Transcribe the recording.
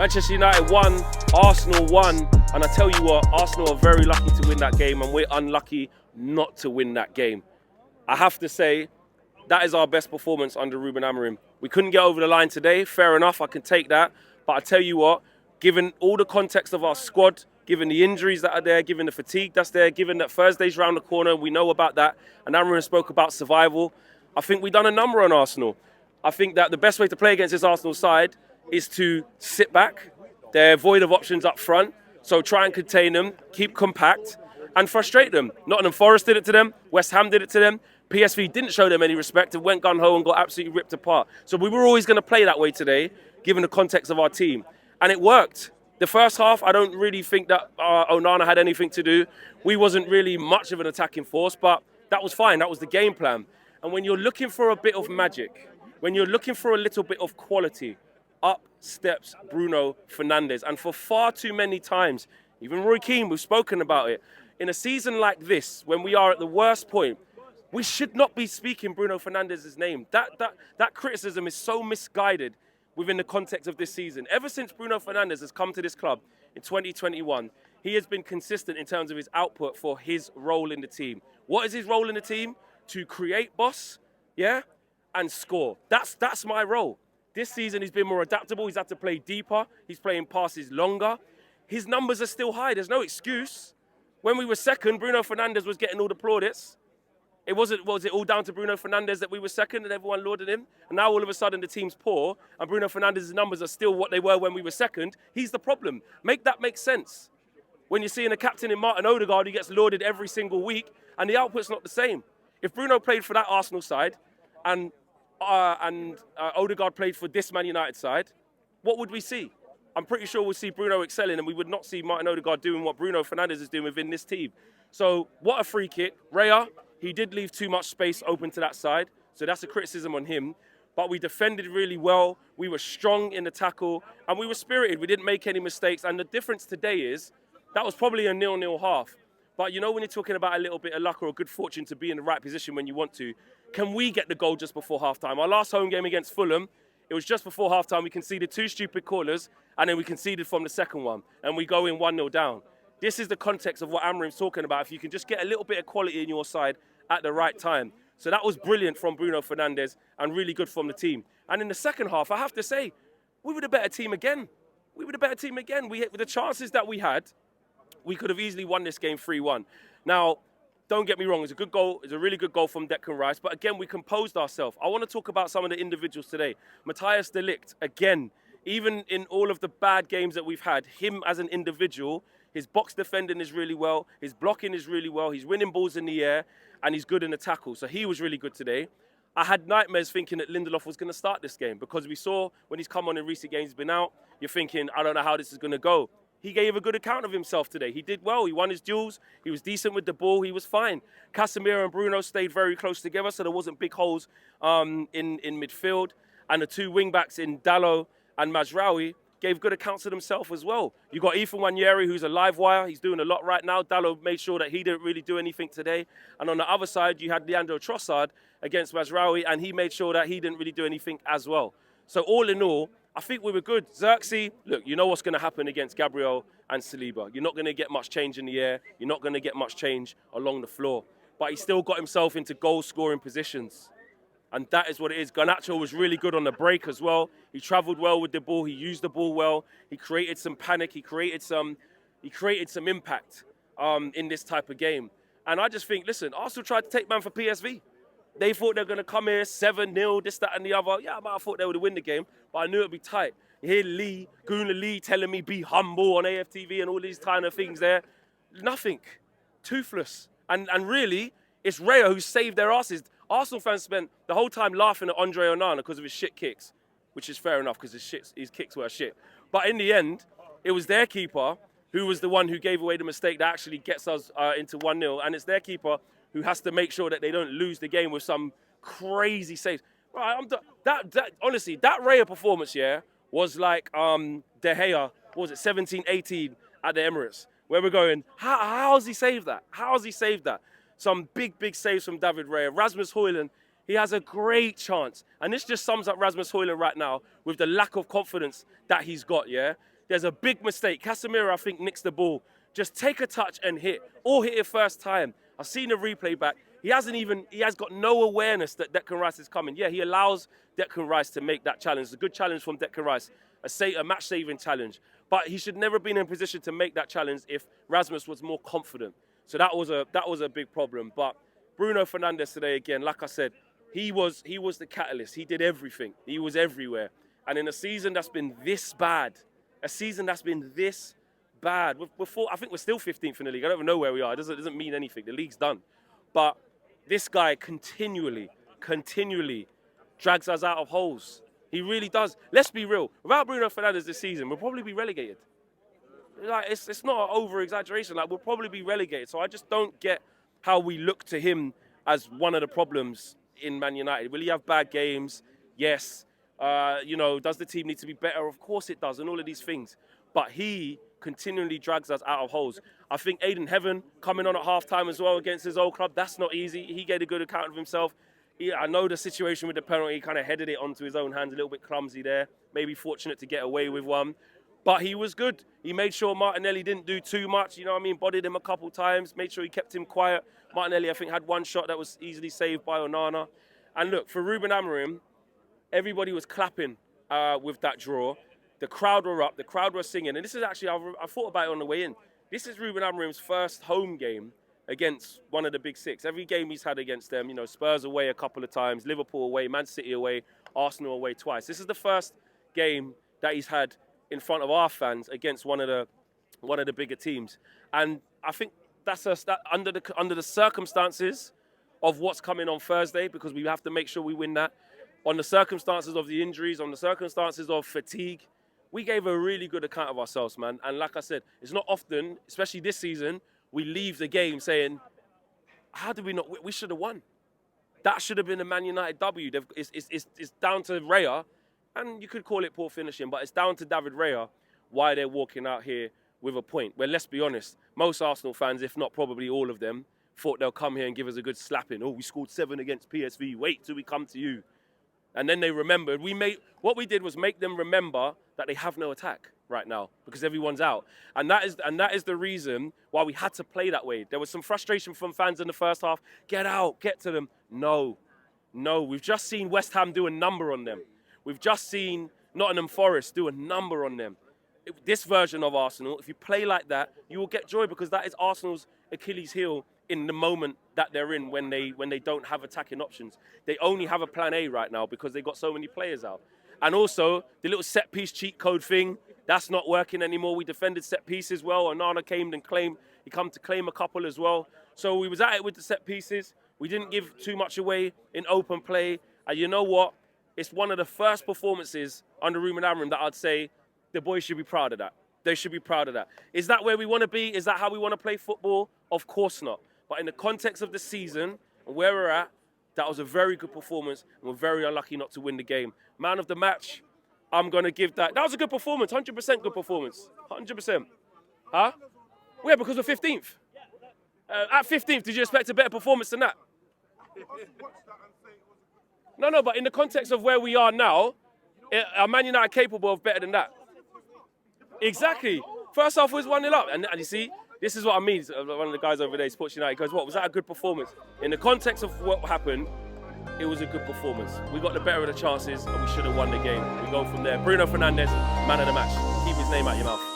Manchester United won, Arsenal won, and I tell you what, Arsenal are very lucky to win that game, and we're unlucky not to win that game. I have to say, that is our best performance under Ruben Amorim. We couldn't get over the line today, fair enough, I can take that. But I tell you what, given all the context of our squad, given the injuries that are there, given the fatigue that's there, given that Thursday's round the corner, we know about that, and Amorim spoke about survival, I think we've done a number on Arsenal. I think that the best way to play against this Arsenal side is to sit back. They're void of options up front, so try and contain them, keep compact, and frustrate them. Nottingham Forest did it to them, West Ham did it to them, PSV didn't show them any respect and went gun-ho and got absolutely ripped apart. So we were always going to play that way today, given the context of our team. And it worked. The first half, I don't really think that Onana had anything to do. We wasn't really much of an attacking force, but that was fine. That was the game plan. And when you're looking for a bit of magic, when you're looking for a little bit of quality, up steps Bruno Fernandes. And for far too many times, even Roy Keane, we've spoken about it, in a season like this, when we are at the worst point, we should not be speaking Bruno Fernandes' name. That criticism is so misguided within the context of this season. Ever since Bruno Fernandes has come to this club in 2021, he has been consistent in terms of his output for his role in the team. What is his role in the team? To create, boss, yeah, and score. That's my role. This season he's been more adaptable. He's had to play deeper. He's playing passes longer. His numbers are still high. There's no excuse. When we were second, Bruno Fernandes was getting all the plaudits. Was it all down to Bruno Fernandes that we were second and everyone lauded him? And now all of a sudden the team's poor and Bruno Fernandes' numbers are still what they were when we were second. He's the problem. Make that make sense. When you're seeing a captain in Martin Odegaard who gets lauded every single week and the output's not the same. If Bruno played for that Arsenal side and Odegaard played for this Man United side, what would we see? I'm pretty sure we'll see Bruno excelling and we would not see Martin Odegaard doing what Bruno Fernandes is doing within this team. So what a free kick. Raya, he did leave too much space open to that side, so that's a criticism on him. But we defended really well, we were strong in the tackle, and we were spirited. We didn't make any mistakes, and the difference today is that was probably a 0-0 half. But you know when you're talking about a little bit of luck or a good fortune to be in the right position when you want to, can we get the goal just before halftime? Our last home game against Fulham, it was just before halftime. We conceded 2 stupid corners, and then we conceded from the second one, and we go in 1-0 down. This is the context of what Amorim's talking about. If you can just get a little bit of quality in your side at the right time. So that was brilliant from Bruno Fernandes and really good from the team. And in the second half, I have to say, we were the better team again. We were the better team again. With the chances that we had, we could have easily won this game 3-1. Now, don't get me wrong, it's a good goal. It's a really good goal from Declan Rice. But again, we composed ourselves. I want to talk about some of the individuals today. Matthias de Ligt, again, even in all of the bad games that we've had, him as an individual, his box defending is really well, his blocking is really well, he's winning balls in the air, and he's good in the tackle. So he was really good today. I had nightmares thinking that Lindelof was going to start this game because we saw when he's come on in recent games, he's been out, you're thinking, I don't know how this is going to go. He gave a good account of himself today. He did well, he won his duels, he was decent with the ball, he was fine. Casemiro and Bruno stayed very close together, so there wasn't big holes in midfield. And the 2 wing-backs in Dalot and Mazraoui gave good accounts of themselves as well. You got Ethan Nwaneri, who's a live wire. He's doing a lot right now. Dalot made sure that he didn't really do anything today. And on the other side, you had Leandro Trossard against Mazraoui, and he made sure that he didn't really do anything as well. So all in all, I think we were good. Xerxes, look, you know what's going to happen against Gabriel and Saliba. You're not going to get much change in the air. You're not going to get much change along the floor. But he still got himself into goal-scoring positions. And that is what it is. Garnacho was really good on the break as well. He travelled well with the ball. He used the ball well. He created some panic. He created some impact in this type of game. And I just think, listen, Arsenal tried to take man for PSV. They thought they were going to come here 7-0, this, that, and the other. Yeah, I might have thought they would win the game, but I knew it would be tight. You hear Gunnar Lee telling me be humble on AFTV and all these kind of things there. Nothing. Toothless. And really, it's Raya who saved their asses. Arsenal fans spent the whole time laughing at Andre Onana because of his shit kicks, which is fair enough because his kicks were shit. But in the end, it was their keeper who was the one who gave away the mistake that actually gets us into 1-0. And it's their keeper who has to make sure that they don't lose the game with some crazy saves. Right, honestly, that Raya performance, yeah, was like De Gea, what was it, 17, 18 at the Emirates, where we're going, how has he saved that? How has he saved that? Some big, big saves from David Raya. Rasmus Højlund, he has a great chance. And this just sums up Rasmus Højlund right now with the lack of confidence that he's got, yeah? There's a big mistake. Casemiro, I think, nicks the ball. Just take a touch and hit, or hit it first time. I've seen the replay back. He has got no awareness that Declan Rice is coming. Yeah, he allows Declan Rice to make that challenge. It's a good challenge from Declan Rice, a match-saving challenge. But he should never have been in a position to make that challenge if Rasmus was more confident. So that was a big problem. But Bruno Fernandes today, again, like I said, he was the catalyst. He did everything. He was everywhere. And in a season that's been this bad, I think we're still 15th in the league. I don't even know where we are. It doesn't mean anything. The league's done. But this guy continually drags us out of holes. He really does. Let's be real. Without Bruno Fernandes this season, we'll probably be relegated. Like, it's not an over-exaggeration. Like, we'll probably be relegated. So I just don't get how we look to him as one of the problems in Man United. Will he have bad games? Yes. Does the team need to be better? Of course it does, and all of these things. But he continually drags us out of holes. I think Aiden Heaven coming on at half-time as well against his old club, that's not easy. He gave a good account of himself. I know the situation with the penalty, he kind of headed it onto his own hands, a little bit clumsy there. Maybe fortunate to get away with one. But he was good. He made sure Martinelli didn't do too much, bodied him a couple times, made sure he kept him quiet. Martinelli, I think, had one shot that was easily saved by Onana. And look, for Ruben Amorim, everybody was clapping with that draw. The crowd were up, the crowd were singing. And this is actually, I thought about it on the way in. This is Ruben Amorim's first home game against one of the big six. Every game he's had against them, Spurs away a couple of times, Liverpool away, Man City away, Arsenal away twice. This is the first game that he's had in front of our fans against one of the bigger teams. And I think that's under the circumstances of what's coming on Thursday, because we have to make sure we win that. On the circumstances of the injuries, on the circumstances of fatigue, we gave a really good account of ourselves, man. And like I said, it's not often, especially this season, we leave the game saying, how did we not? We should have won. That should have been a Man United W. It's down to Raya, and you could call it poor finishing, but it's down to David Raya why they're walking out here with a point. Where, let's be honest, most Arsenal fans, if not probably all of them, thought they'll come here and give us a good slapping. Oh, we scored 7 against PSV. Wait till we come to you. And then they remembered. What we did was make them remember that they have no attack right now because everyone's out. And that is the reason why we had to play that way. There was some frustration from fans in the first half. Get out, get to them. No, we've just seen West Ham do a number on them. We've just seen Nottingham Forest do a number on them. This version of Arsenal, if you play like that, you will get joy, because that is Arsenal's Achilles heel in the moment that they're in when they don't have attacking options. They only have a plan A right now because they've got so many players out. And also, the little set-piece cheat code thing, that's not working anymore. We defended set pieces well. Onana came and claimed. He come to claim a couple as well. So we was at it with the set pieces. We didn't give too much away in open play. And you know what? It's one of the first performances under Ruben Amorim that I'd say the boys should be proud of that. They should be proud of that. Is that where we want to be? Is that how we want to play football? Of course not. But in the context of the season and where we're at, that was a very good performance, and we're very unlucky not to win the game. Man of the match, I'm going to give that. That was a good performance, 100% good performance. 100%. Huh? Well, yeah, because we're 15th. At 15th, did you expect a better performance than that? No, but in the context of where we are now, are Man United capable of better than that? Exactly. First half was 1-0 up. And you see, this is what I mean. One of the guys over there, Sports United, goes, what, was that a good performance? In the context of what happened, it was a good performance. We got the better of the chances and we should have won the game. We go from there. Bruno Fernandes, man of the match. Keep his name out your mouth.